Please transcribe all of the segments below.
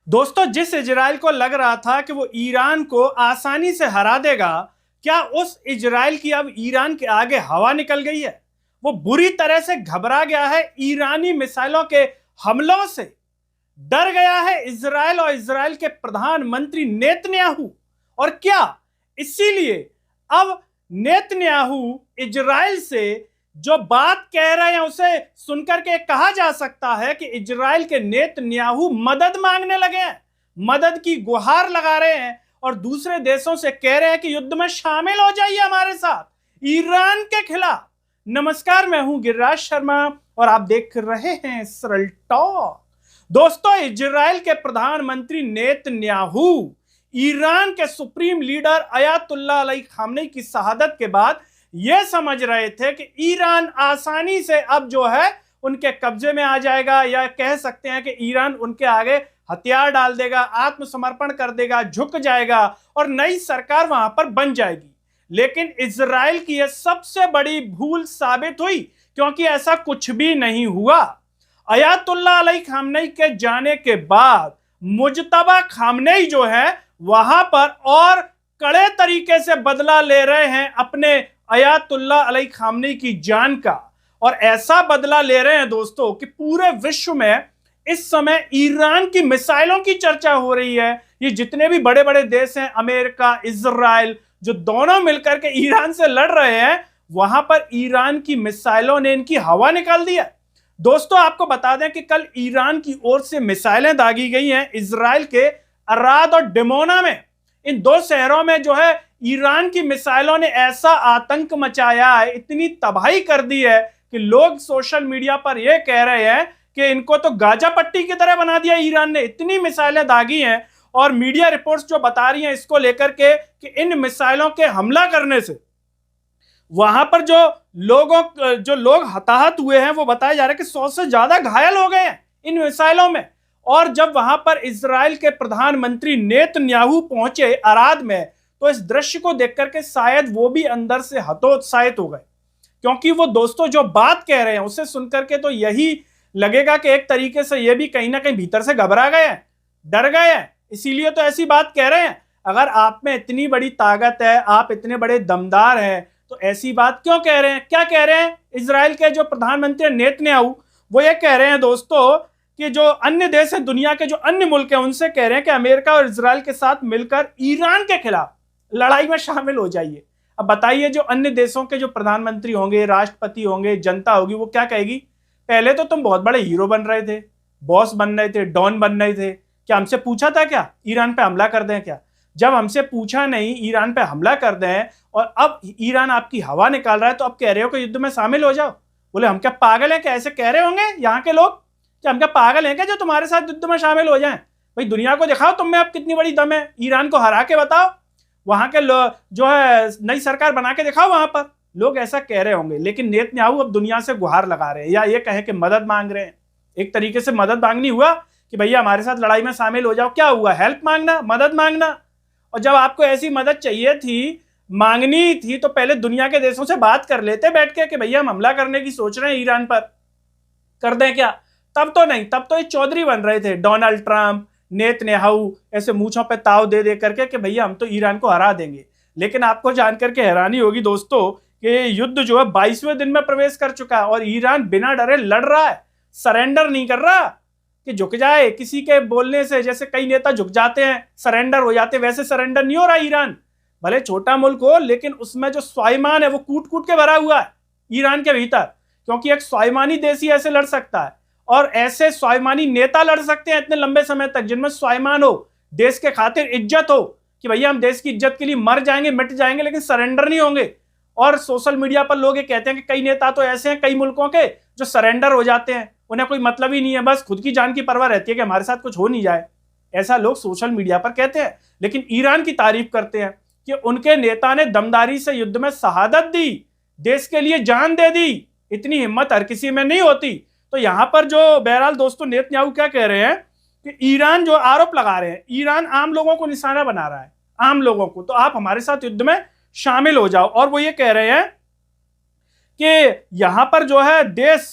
दोस्तों, जिस इजराइल को लग रहा था कि वो ईरान को आसानी से हरा देगा, क्या उस इजराइल की अब ईरान के आगे हवा निकल गई है। वो बुरी तरह से घबरा गया है ईरानी मिसाइलों के हमलों से। डर गया है इजराइल और इजराइल के प्रधानमंत्री नेतन्याहू। और क्या इसीलिए अब नेतन्याहू इजराइल से जो बात कह रहे हैं उसे सुनकर के कहा जा सकता है कि इजराइल के नेतन्याहू मदद मांगने लगे हैं, मदद की गुहार लगा रहे हैं और दूसरे देशों से कह रहे हैं कि युद्ध में शामिल हो जाइए हमारे साथ ईरान के खिलाफ। नमस्कार, मैं हूं गिरिराज शर्मा और आप देख रहे हैं सरल टॉक। दोस्तों, इजराइल के प्रधानमंत्री नेतन्याहू ईरान के supreme leader Ayatollah Ali Khamenei की शहादत के बाद यह समझ रहे थे कि ईरान आसानी से अब जो है उनके कब्जे में आ जाएगा, या कह सकते हैं कि ईरान उनके आगे हथियार डाल देगा, आत्मसमर्पण कर देगा, झुक जाएगा और नई सरकार वहां पर बन जाएगी। लेकिन इजराइल की यह सबसे बड़ी भूल साबित हुई, क्योंकि ऐसा कुछ भी नहीं हुआ। अयातुल्लाह अली खामनेई के जाने के बाद मुजतबा खामनेई जो है वहां पर और कड़े तरीके से बदला ले रहे हैं अपने अयातुल्लाह अली खामनेई की जान का। और ऐसा बदला ले रहे हैं दोस्तों कि पूरे विश्व में इस समय ईरान की मिसाइलों की चर्चा हो रही है। ये जितने भी बड़े बड़े देश हैं, अमेरिका, इजराइल, जो दोनों मिलकर के ईरान से लड़ रहे हैं, वहां पर ईरान की मिसाइलों ने इनकी हवा निकाल दी है। दोस्तों, आपको बता दें कि कल ईरान की ओर से मिसाइलें दागी गई हैं इजराइल के अराद और डिमोना में। इन दो शहरों में जो है ईरान की मिसाइलों ने ऐसा आतंक मचाया है, इतनी तबाही कर दी है कि लोग सोशल मीडिया पर यह कह रहे हैं कि इनको तो गाजा पट्टी की तरह बना दिया ईरान ने, इतनी मिसाइलें दागी हैं। और मीडिया रिपोर्ट्स जो बता रही हैं इसको लेकर के कि इन मिसाइलों के हमला करने से वहां पर जो लोग हताहत हुए हैं वो बताया जा रहा है कि 100 से ज्यादा घायल हो गए हैं इन मिसाइलों में। और जब वहां पर इजराइल के प्रधानमंत्री नेतन्याहू पहुंचे अराद में, तो इस दृश्य को देख करके शायद वो भी अंदर से हतोत्साहित हो गए, क्योंकि वो दोस्तों जो बात कह रहे हैं उसे सुनकर के तो यही लगेगा कि एक तरीके से ये भी कहीं ना कहीं भीतर से घबरा गए हैं, डर गए हैं, इसीलिए तो ऐसी बात कह रहे हैं। अगर आप में इतनी बड़ी ताकत है, आप इतने बड़े दमदार हैं, तो ऐसी बात क्यों कह रहे हैं। क्या कह रहे हैं इजराइल के जो प्रधानमंत्री नेतन्याहू, वो ये कह रहे हैं दोस्तों कि जो अन्य देश है, दुनिया के जो अन्य मुल्क हैं, उनसे कह रहे हैं कि अमेरिका और इजराइल के साथ मिलकर ईरान के खिलाफ लड़ाई में शामिल हो जाइए। अब बताइए, जो अन्य देशों के जो प्रधानमंत्री होंगे, राष्ट्रपति होंगे, जनता होगी, वो क्या कहेगी। पहले तो तुम बहुत बड़े हीरो बन रहे थे, बॉस बन रहे थे, डॉन बन रहे थे, क्या हमसे पूछा था क्या ईरान पे हमला कर दें क्या। जब हमसे पूछा नहीं, ईरान पे हमला कर दें, और अब ईरान आपकी हवा निकाल रहा है, तो अब कह रहे हो कि युद्ध में शामिल हो जाओ। बोले हम क्या पागल हैं, क्या ऐसे कह रहे होंगे यहाँ के लोग, क्या हम क्या पागल हैं क्या जो तुम्हारे साथ युद्ध में शामिल हो जाएं। भाई दुनिया को दिखाओ तुम में अब कितनी बड़ी दम है, ईरान को हरा के बताओ, वहां के जो है नई सरकार बना के दिखाओ। वहां पर लोग ऐसा कह रहे होंगे, लेकिन नेतन्याहू अब दुनिया से गुहार लगा रहे हैं, या ये कहें कि मदद मांग रहे हैं। एक तरीके से मदद मांगनी हुआ कि भैया हमारे साथ लड़ाई में शामिल हो जाओ। क्या हुआ, हेल्प मांगना, मदद मांगना। और जब आपको ऐसी मदद चाहिए थी, मांगनी थी, तो पहले दुनिया के देशों से बात कर लेते बैठ के कि भैया हम हमला करने की सोच रहे हैं ईरान पर, कर दें क्या। तब तो नहीं, तब तो ये चौधरी बन रहे थे, डोनाल्ड ट्रंप, नेतन्याहू, ऐसे मूंछों पे ताव दे दे करके कि भैया हम तो ईरान को हरा देंगे। लेकिन आपको जानकर के हैरानी होगी दोस्तों कि युद्ध जो है 22वें दिन में प्रवेश कर चुका है और ईरान बिना डरे लड़ रहा है, सरेंडर नहीं कर रहा कि झुक जाए किसी के बोलने से। जैसे कई नेता झुक जाते हैं, सरेंडर हो जाते हैं, वैसे सरेंडर नहीं हो रहा ईरान। भले छोटा मुल्क हो, लेकिन उसमें जो स्वाभिमान है वो कूट कूट के भरा हुआ है ईरान के भीतर, क्योंकि एक स्वाभिमानी देश ही ऐसे लड़ सकता है। और ऐसे स्वाभिमानी नेता लड़ सकते हैं इतने लंबे समय तक, जिनमें स्वाभिमान हो, देश के खातिर इज्जत हो कि भैया हम देश की इज्जत के लिए मर जाएंगे, मिट जाएंगे, लेकिन सरेंडर नहीं होंगे। और सोशल मीडिया पर लोग ये कहते हैं कि कई नेता तो ऐसे हैं कई मुल्कों के जो सरेंडर हो जाते हैं, उन्हें कोई मतलब ही नहीं है, बस खुद की जान की परवाह रहती है कि हमारे साथ कुछ हो नहीं जाए। ऐसा लोग सोशल मीडिया पर कहते हैं, लेकिन ईरान की तारीफ करते हैं कि उनके नेता ने दमदारी से युद्ध में शहादत दी, देश के लिए जान दे दी। इतनी हिम्मत हर किसी में नहीं होती। तो यहां पर जो बहरहाल दोस्तों नेतन्याहू क्या कह रहे हैं कि ईरान जो आरोप लगा रहे हैं, ईरान आम लोगों को निशाना बना रहा है, आम लोगों को, तो आप हमारे साथ युद्ध में शामिल हो जाओ। और वो ये कह रहे हैं कि यहां पर जो है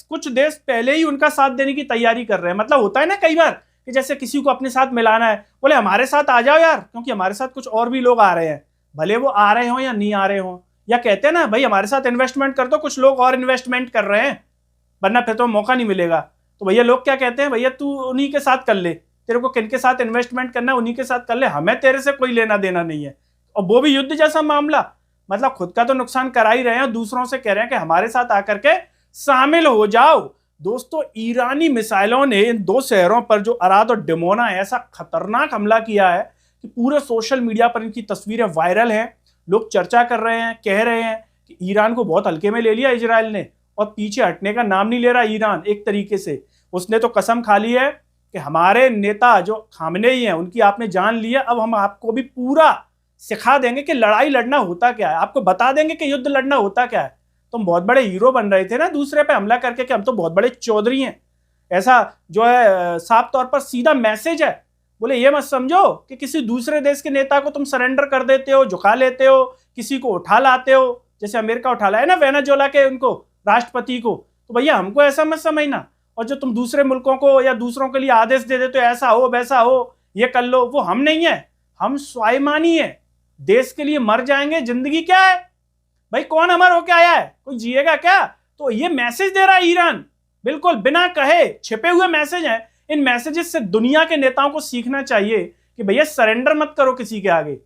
कुछ देश पहले ही उनका साथ देने की तैयारी कर रहे हैं। मतलब होता है ना कई बार कि जैसे किसी को अपने साथ मिलाना है, बोले हमारे साथ आ जाओ यार, क्योंकि हमारे साथ कुछ और भी लोग आ रहे हैं, भले वो आ रहे हो या नहीं आ रहे हो। या कहते हैं ना भाई हमारे साथ इन्वेस्टमेंट कर दो, कुछ लोग और इन्वेस्टमेंट कर रहे हैं, वरना फिर तो मौका नहीं मिलेगा। तो भैया लोग क्या कहते हैं, भैया तू उन्हीं के साथ कर ले, तेरे को किनके साथ इन्वेस्टमेंट करना है उन्हीं के साथ कर ले, हमें तेरे से कोई लेना देना नहीं है। और वो भी युद्ध जैसा मामला, मतलब खुद का तो नुकसान करा ही रहे हैं, दूसरों से कह रहे हैं कि हमारे साथ आकर के शामिल हो जाओ। दोस्तों, ईरानी मिसाइलों ने इन 2 शहरों पर जो अराद और डिमोना है ऐसा खतरनाक हमला किया है कि पूरे सोशल मीडिया पर इनकी तस्वीरें वायरल हैं। लोग चर्चा कर रहे हैं, कह रहे हैं कि ईरान को बहुत हल्के में ले लिया इजराइल ने, और पीछे हटने का नाम नहीं ले रहा ईरान। एक तरीके से उसने तो कसम खा ली है कि हमारे नेता जो खामनेई हैं उनकी आपने जान ली है, अब हम आपको भी पूरा सिखा देंगे कि लड़ाई लड़ना होता क्या है, आपको बता देंगे कि युद्ध लड़ना होता क्या है। तुम बहुत बड़े हीरो बन रहे थे ना दूसरे पे हमला करके कि हम तो बहुत बड़े चौधरी हैं, ऐसा जो है साफ तौर पर सीधा मैसेज है। बोले ये मत समझो कि किसी दूसरे देश के नेता को तुम सरेंडर कर देते हो, झुका लेते हो, किसी को उठा लाते हो, जैसे अमेरिका उठा लाया ना वेनेजुएला के उनको राष्ट्रपति को। तो भैया हमको ऐसा मत समझना, और जो तुम दूसरे मुल्कों को या दूसरों के लिए आदेश दे देते हो ऐसा हो वैसा हो, ये कर लो, वो हम नहीं है, हम स्वाभिमानी है, देश के लिए मर जाएंगे। जिंदगी क्या है भाई, कौन अमर होके आया है, कोई जिएगा क्या? तो ये मैसेज दे रहा है ईरान, बिल्कुल बिना कहे छिपे हुए मैसेज हैं। इन मैसेजेस से दुनिया के नेताओं को सीखना चाहिए कि भैया सरेंडर मत करो किसी के आगे,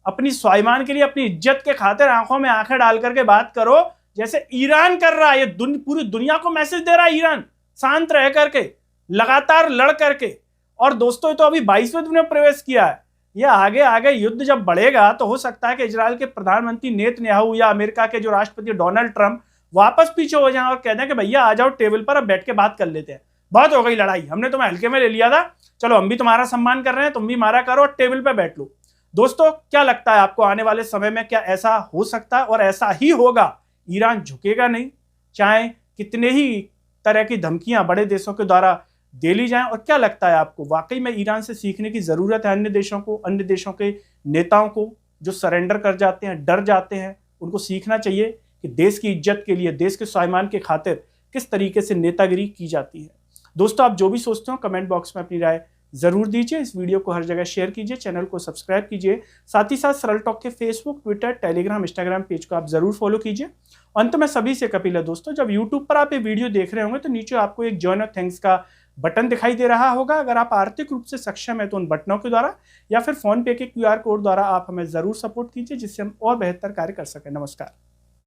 अपनी स्वाभिमान के लिए, अपनी इज्जत के खातिर आंखों में आंखें डाल करके बात करो, जैसे ईरान कर रहा है। ये पूरी दुनिया को मैसेज दे रहा है ईरान, शांत रह करके, लगातार लड़ करके। और दोस्तों, तो अभी 22वें दिन में प्रवेश किया है, ये आगे आगे युद्ध जब बढ़ेगा तो हो सकता है कि इजराइल के प्रधानमंत्री नेतन्याहू या अमेरिका के जो राष्ट्रपति डोनाल्ड ट्रंप वापस पीछे हो जाएं और कह दें कि भैया आ जाओ टेबल पर, अब बैठ के बात कर लेते हैं, बहुत हो गई लड़ाई, हमने तुम्हें हल्के में ले लिया था, चलो हम भी तुम्हारा सम्मान कर रहे हैं, तुम भी हमारा करो और टेबल पर बैठ लो। दोस्तों, क्या लगता है आपको, आने वाले समय में क्या ऐसा हो सकता है? और ऐसा ही होगा, ईरान झुकेगा नहीं, चाहे कितने ही तरह की धमकियां बड़े देशों के द्वारा दे ली जाएं। और क्या लगता है आपको, वाकई में ईरान से सीखने की जरूरत है अन्य देशों को, अन्य देशों के नेताओं को जो सरेंडर कर जाते हैं, डर जाते हैं, उनको सीखना चाहिए कि देश की इज्जत के लिए, देश के स्वाभिमान के खातिर किस तरीके से नेतागिरी की जाती है। दोस्तों, आप जो भी सोचते हो कमेंट बॉक्स में अपनी राय जरूर दीजिए, इस वीडियो को हर जगह शेयर कीजिए, चैनल को सब्सक्राइब कीजिए, साथ ही साथ सरल टॉक के Facebook, Twitter, Telegram, Instagram page को आप जरूर फॉलो कीजिए। अंत में सभी से अपील है दोस्तों, जब यूट्यूब पर आप ये वीडियो देख रहे होंगे तो नीचे आपको एक जॉइन और थैंक्स का बटन दिखाई दे रहा होगा। अगर आप आर्थिक रूप से सक्षम है तो उन बटनों के द्वारा या फिर फोन पे के QR कोड द्वारा आप हमें जरूर सपोर्ट कीजिए, जिससे हम और बेहतर कार्य कर सकें। नमस्कार।